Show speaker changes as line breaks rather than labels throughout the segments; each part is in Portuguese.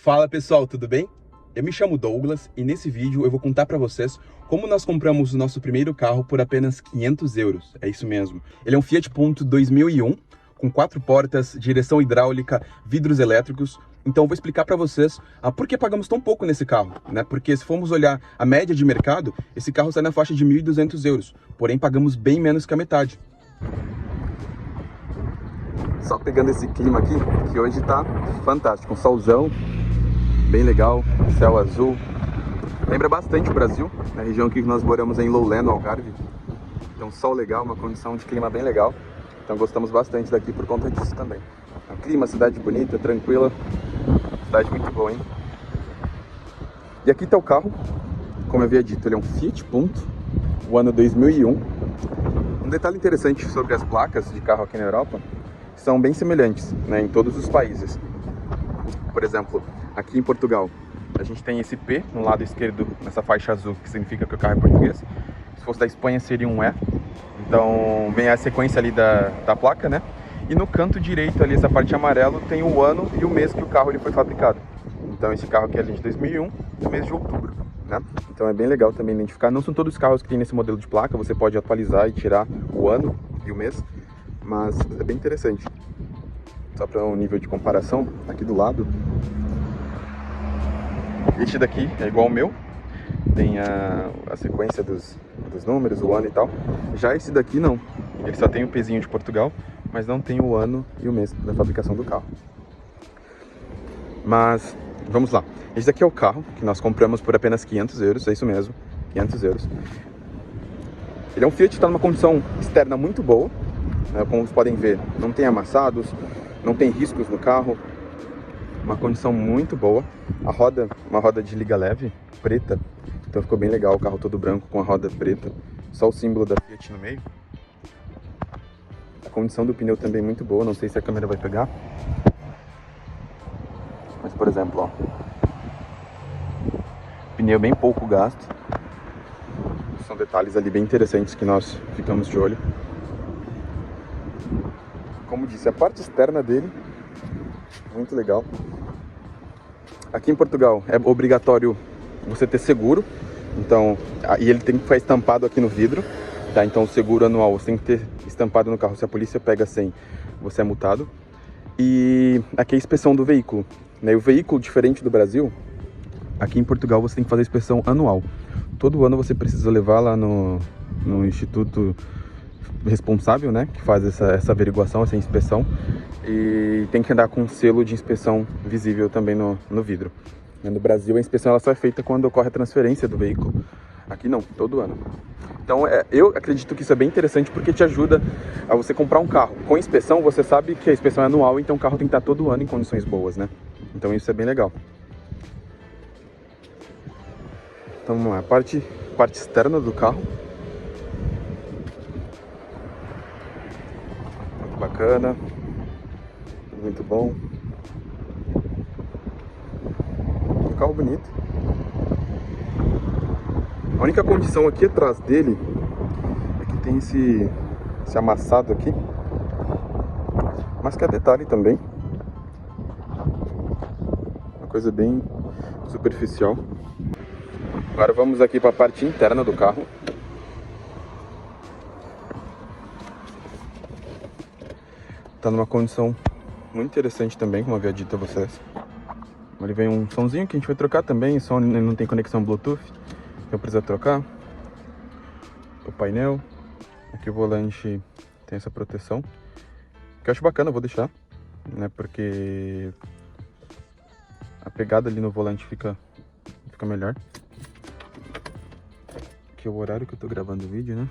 Fala pessoal, tudo bem? Eu me chamo Douglas e nesse vídeo eu vou contar para vocês como nós compramos o nosso primeiro carro por apenas 500 euros, é isso mesmo. Ele é um Fiat Punto 2001, com 4 portas, direção hidráulica, vidros elétricos. Então eu vou explicar para vocês por que pagamos tão pouco nesse carro, né? Porque se formos olhar a média de mercado, esse carro sai na faixa de 1.200 euros, porém pagamos bem menos que a metade. Só pegando esse clima aqui, que hoje tá fantástico, um solzão, bem legal, céu azul. Lembra bastante o Brasil, na região aqui que nós moramos em Lowland, no Algarve. Então sol legal, uma condição de clima bem legal. Então gostamos bastante daqui por conta disso também. Então, clima, cidade bonita, tranquila, cidade muito boa, hein? E aqui tá o carro, como eu havia dito, ele é um Fiat Punto, o ano 2001. Um detalhe interessante sobre as placas de carro aqui na Europa, são bem semelhantes, né, em todos os países. Por exemplo, aqui em Portugal, a gente tem esse P no lado esquerdo, nessa faixa azul, que significa que o carro é português. Se fosse da Espanha, seria um E. Então, vem a sequência ali da placa, né? E no canto direito ali, essa parte amarela, tem o ano e o mês que o carro ele foi fabricado. Então, esse carro aqui é de 2001, no mês de outubro, né? Então, é bem legal também identificar. Não são todos os carros que tem nesse modelo de placa, você pode atualizar e tirar o ano e o mês. Mas é bem interessante. Só para um nível de comparação, aqui do lado, este daqui é igual ao meu, tem a sequência dos números, o ano e tal. Já esse daqui não, ele só tem o pezinho de Portugal, mas não tem o ano e o mês da fabricação do carro. Mas vamos lá, esse daqui é o carro que nós compramos por apenas 500 euros, é isso mesmo, 500 euros. Ele é um Fiat que está numa condição externa muito boa. Como vocês podem ver, não tem amassados, não tem riscos no carro, uma condição muito boa. A roda, uma roda de liga leve, preta, então ficou bem legal, o carro todo branco com a roda preta, só o símbolo da Fiat no meio. A condição do pneu também muito boa, não sei se a câmera vai pegar, mas por exemplo, ó, pneu bem pouco gasto, são detalhes ali bem interessantes que nós ficamos de olho. Como disse, a parte externa dele, muito legal. Aqui em Portugal é obrigatório você ter seguro, então, e ele tem que ficar estampado aqui no vidro, tá? Então o seguro anual você tem que ter estampado no carro, se a polícia pega sem, você é multado. E aqui é a inspeção do veículo, né? O veículo, diferente do Brasil, aqui em Portugal você tem que fazer a inspeção anual. Todo ano você precisa levar lá no instituto responsável, né, que faz essa averiguação, essa inspeção, e tem que andar com um selo de inspeção visível também no vidro. No Brasil a inspeção ela só é feita quando ocorre a transferência do veículo, aqui não, todo ano. Então eu acredito que isso é bem interessante porque te ajuda a você comprar um carro com inspeção. Você sabe que a inspeção é anual, então o carro tem que estar todo ano em condições boas, né? Então isso é bem legal. Então vamos lá, a parte externa do carro. Bacana, muito bom, um carro bonito. A única condição aqui atrás dele é que tem esse amassado aqui, mas que é detalhe também, uma coisa bem superficial. Agora vamos aqui para a parte interna do carro. Tá numa condição muito interessante também, como eu havia dito a vocês. Ali vem um somzinho que a gente vai trocar também, o som não tem conexão Bluetooth, então precisa trocar. O painel, aqui o volante tem essa proteção, que eu acho bacana, eu vou deixar, né, porque a pegada ali no volante fica melhor. Aqui é o horário que eu tô gravando o vídeo, né.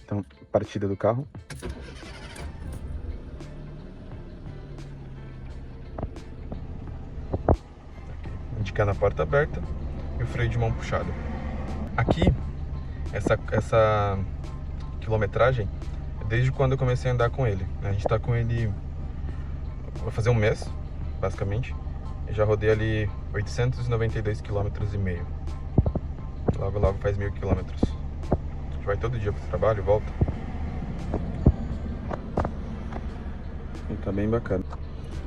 Então, partida do carro. Indicando a porta aberta e o freio de mão puxado. Aqui, essa quilometragem é desde quando eu comecei a andar com ele. A gente tá com ele, vai fazer um mês, basicamente. Eu já rodei ali 892 km e meio. Logo faz 1.000 km. A gente vai todo dia pro trabalho e volta. e tá bem bacana.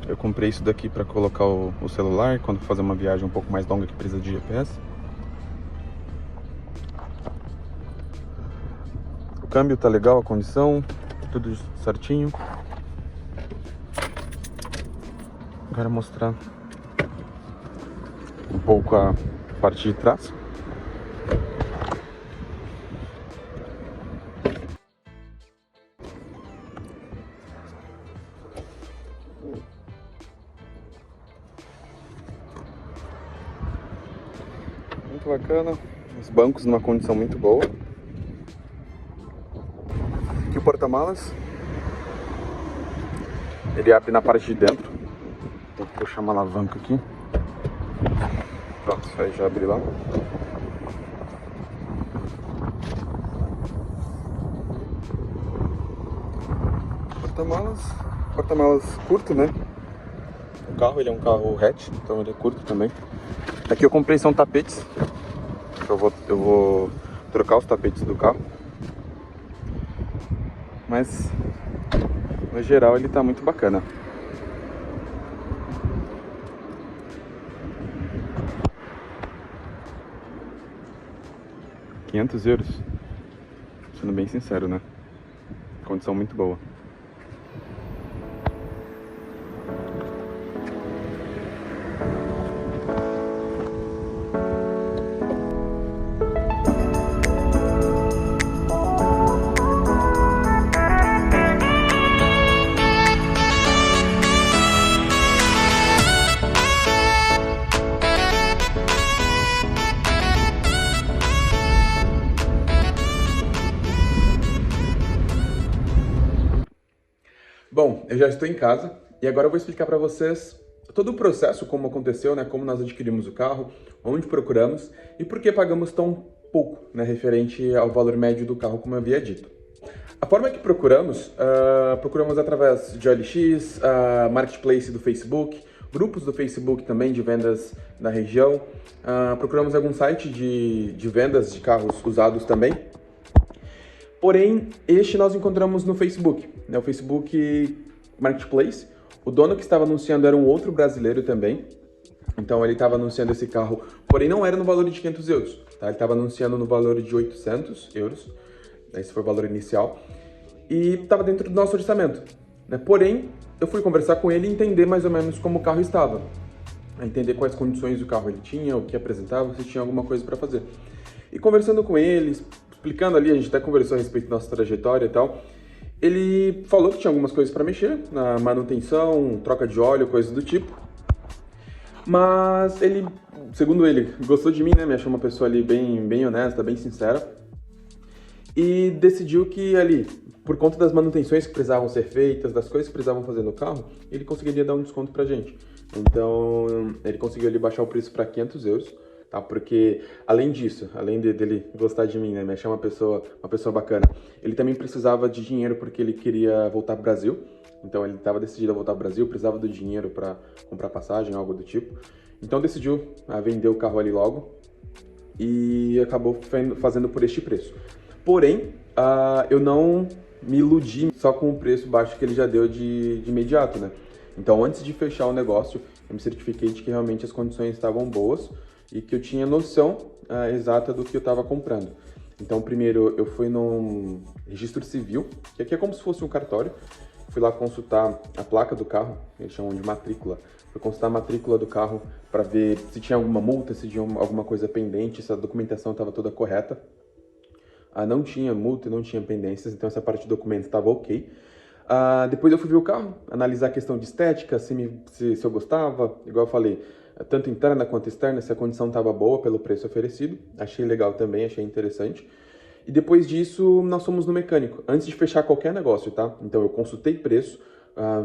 Eu comprei isso daqui para colocar o celular quando fazer uma viagem um pouco mais longa que precisa de GPS. O câmbio tá legal, a condição, tudo certinho. Agora mostrar um pouco a parte de trás. Muito bacana, os bancos numa condição muito boa. Aqui o porta-malas, ele abre na parte de dentro. Tem que puxar uma alavanca aqui. Pronto, aí já abri lá. Porta-malas curto, né? O carro, ele é um carro hatch, então ele é curto também. Aqui eu comprei são tapetes. Eu vou trocar os tapetes do carro. Mas no geral ele tá muito bacana. €500, sendo bem sincero, né? Condição muito boa. Bom, eu já estou em casa e agora eu vou explicar para vocês todo o processo, como aconteceu, né, como nós adquirimos o carro, onde procuramos e por que pagamos tão pouco, né, referente ao valor médio do carro, como eu havia dito. A forma que procuramos, procuramos através de OLX, Marketplace do Facebook, grupos do Facebook também de vendas na região, procuramos algum site de vendas de carros usados também. Porém, este nós encontramos no Facebook, né? O Facebook Marketplace. O dono que estava anunciando era um outro brasileiro também. Então ele estava anunciando esse carro, porém não era no valor de €500, tá? Ele estava anunciando no valor de €800, esse foi o valor inicial, e estava dentro do nosso orçamento, né? Porém, eu fui conversar com ele e entender mais ou menos como o carro estava, entender quais condições o carro ele tinha, o que apresentava, se tinha alguma coisa para fazer. E conversando com ele, explicando ali, a gente até conversou a respeito da nossa trajetória e tal, ele falou que tinha algumas coisas para mexer, na manutenção, troca de óleo, coisas do tipo. Mas ele, segundo ele, gostou de mim, né? Me achou uma pessoa ali bem honesta, bem sincera. E decidiu que ali, por conta das manutenções que precisavam ser feitas, das coisas que precisavam fazer no carro, ele conseguiria dar um desconto pra gente. Então, ele conseguiu ali baixar o preço para €500. Tá? Porque, além disso, além dele gostar de mim, né, me achar uma pessoa bacana, ele também precisava de dinheiro porque ele queria voltar pro Brasil. Então ele estava decidido a voltar pro Brasil, precisava do dinheiro para comprar passagem, algo do tipo. Então decidiu vender o carro ali logo e acabou fazendo por este preço. Porém, eu não me iludi só com o preço baixo que ele já deu de imediato, né? Então, antes de fechar o negócio, eu me certifiquei de que realmente as condições estavam boas e que eu tinha noção exata do que eu estava comprando. Então, primeiro, eu fui num registro civil, que aqui é como se fosse um cartório. Fui lá consultar a placa do carro, eles chamam de matrícula. Fui consultar a matrícula do carro para ver se tinha alguma multa, se tinha alguma coisa pendente, se a documentação estava toda correta. Não tinha multa, não tinha pendências, então essa parte do documento estava ok. Depois eu fui ver o carro, analisar a questão de estética, se eu gostava, igual eu falei, tanto interna quanto externa, se a condição estava boa pelo preço oferecido. Achei legal também, achei interessante. E depois disso, nós fomos no mecânico, antes de fechar qualquer negócio, tá? Então eu consultei preço,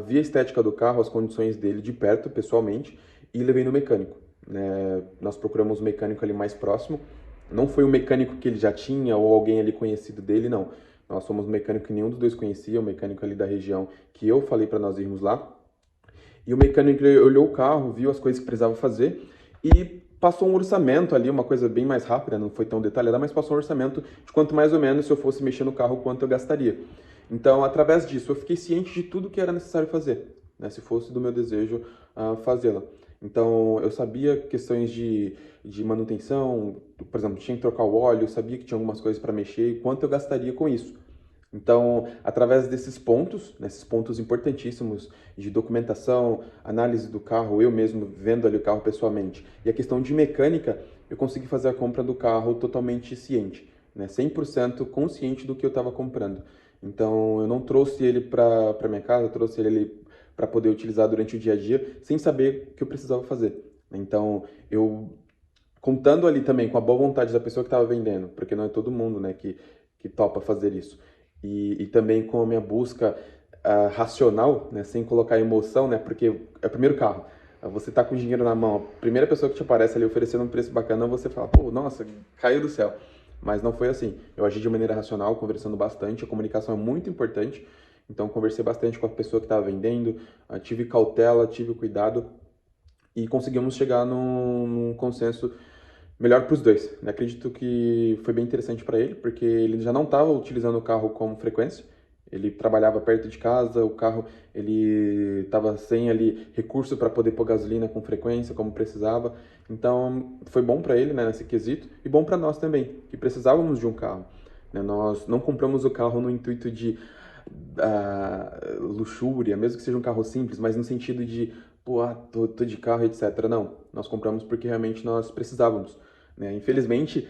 vi a estética do carro, as condições dele de perto, pessoalmente, e levei no mecânico, né? Nós procuramos um mecânico ali mais próximo. Não foi um mecânico que ele já tinha ou alguém ali conhecido dele, não. Nós fomos um mecânico que nenhum dos dois conhecia, um mecânico ali da região que eu falei para nós irmos lá. E o mecânico olhou o carro, viu as coisas que precisava fazer e passou um orçamento ali, uma coisa bem mais rápida, não foi tão detalhada, mas passou um orçamento de quanto mais ou menos se eu fosse mexer no carro, quanto eu gastaria. Então, através disso, eu fiquei ciente de tudo que era necessário fazer, né, se fosse do meu desejo fazê-la. Então, eu sabia questões de manutenção, por exemplo, tinha que trocar o óleo, eu sabia que tinha algumas coisas para mexer e quanto eu gastaria com isso. Então, através desses pontos, nesses pontos importantíssimos de documentação, análise do carro, eu mesmo vendo ali o carro pessoalmente, e a questão de mecânica, eu consegui fazer a compra do carro totalmente ciente, né? 100% consciente do que eu estava comprando. Então, eu não trouxe ele para minha casa, eu trouxe ele para poder utilizar durante o dia a dia, sem saber o que eu precisava fazer. Então, eu contando ali também com a boa vontade da pessoa que estava vendendo, porque não é todo mundo, né, que topa fazer isso. E também com a minha busca racional, né, sem colocar emoção, né, porque é o primeiro carro. Você tá com dinheiro na mão, a primeira pessoa que te aparece ali oferecendo um preço bacana, você fala, pô, nossa, caiu do céu. Mas não foi assim. Eu agi de maneira racional, conversando bastante, a comunicação é muito importante. Então, conversei bastante com a pessoa que estava vendendo, tive cautela, tive cuidado e conseguimos chegar num consenso melhor para os dois. Acredito que foi bem interessante para ele, porque ele já não estava utilizando o carro com frequência. Ele trabalhava perto de casa, o carro ele estava sem ali recurso para poder pôr gasolina com frequência, como precisava. Então foi bom para ele, né, nesse quesito, e bom para nós também, que precisávamos de um carro. Né? Nós não compramos o carro no intuito de luxúria, mesmo que seja um carro simples, mas no sentido de, pô, tô de carro, etc. Não, nós compramos porque realmente nós precisávamos. Né? Infelizmente,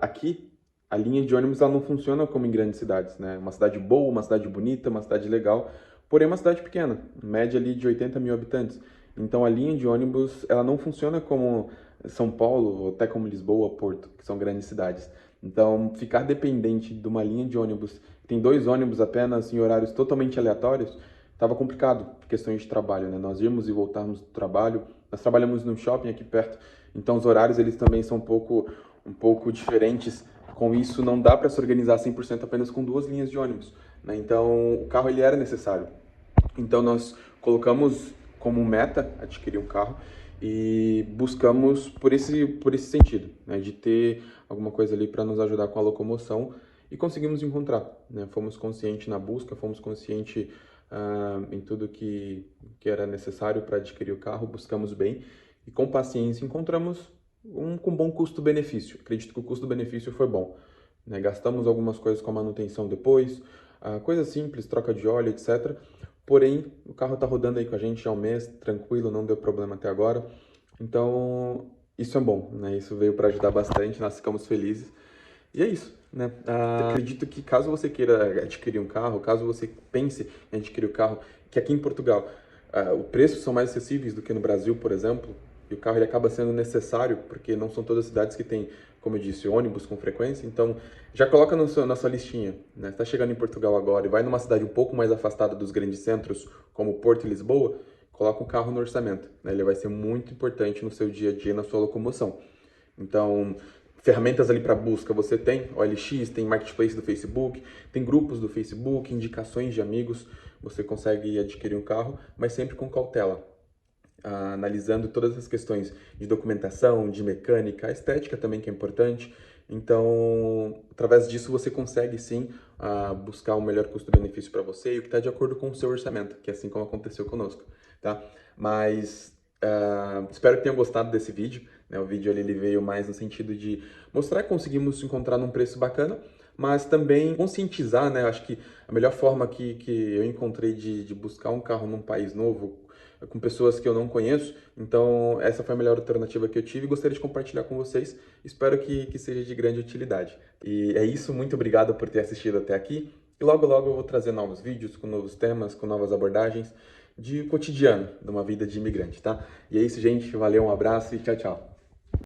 aqui a linha de ônibus ela não funciona como em grandes cidades. Né? Uma cidade boa, uma cidade bonita, uma cidade legal, porém uma cidade pequena, média ali de 80 mil habitantes. Então a linha de ônibus ela não funciona como São Paulo, ou até como Lisboa, Porto, que são grandes cidades. Então ficar dependente de uma linha de ônibus, tem 2 ônibus apenas em horários totalmente aleatórios, estava complicado, por questões de trabalho. Né? Nós íamos e voltávamos do trabalho, nós trabalhamos num shopping aqui perto, então os horários eles também são um pouco diferentes. Com isso não dá para se organizar 100% apenas com 2 linhas de ônibus. Né? Então o carro ele era necessário. Então nós colocamos como meta adquirir um carro e buscamos por esse sentido, né? De ter alguma coisa ali para nos ajudar com a locomoção e conseguimos encontrar. Né? Fomos conscientes na busca, fomos conscientes em tudo que era necessário para adquirir o carro, buscamos bem e com paciência encontramos um com bom custo-benefício. Acredito que o custo-benefício foi bom. Né? Gastamos algumas coisas com a manutenção depois, coisas simples, troca de óleo, etc. Porém, o carro está rodando aí com a gente há um mês, tranquilo, não deu problema até agora. Então, isso é bom, né? Isso veio para ajudar bastante, nós ficamos felizes. E é isso, né? Acredito que caso você queira adquirir um carro, caso você pense em adquirir o carro, que aqui em Portugal os preços são mais acessíveis do que no Brasil, por exemplo, e o carro ele acaba sendo necessário, porque não são todas as cidades que têm, como eu disse, ônibus com frequência. Então, já coloca na sua listinha, né? Está chegando em Portugal agora e vai numa cidade um pouco mais afastada dos grandes centros, como Porto e Lisboa, coloca um carro no orçamento, né? Ele vai ser muito importante no seu dia a dia, na sua locomoção. Então, ferramentas ali para busca você tem, OLX, tem Marketplace do Facebook, tem grupos do Facebook, indicações de amigos, você consegue adquirir um carro, mas sempre com cautela. Analisando todas as questões de documentação, de mecânica, a estética também que é importante. Então, através disso você consegue sim buscar um melhor custo-benefício para você e o que está de acordo com o seu orçamento, que é assim como aconteceu conosco, tá? Mas espero que tenham gostado desse vídeo, né? O vídeo ele veio mais no sentido de mostrar que conseguimos encontrar num preço bacana, mas também conscientizar, né? Acho que a melhor forma que eu encontrei de buscar um carro num país novo, com pessoas que eu não conheço, então essa foi a melhor alternativa que eu tive e gostaria de compartilhar com vocês, espero que seja de grande utilidade. E é isso, muito obrigado por ter assistido até aqui, e logo logo eu vou trazer novos vídeos, com novos temas, com novas abordagens de cotidiano, de uma vida de imigrante, tá? E é isso, gente, valeu, um abraço e tchau, tchau!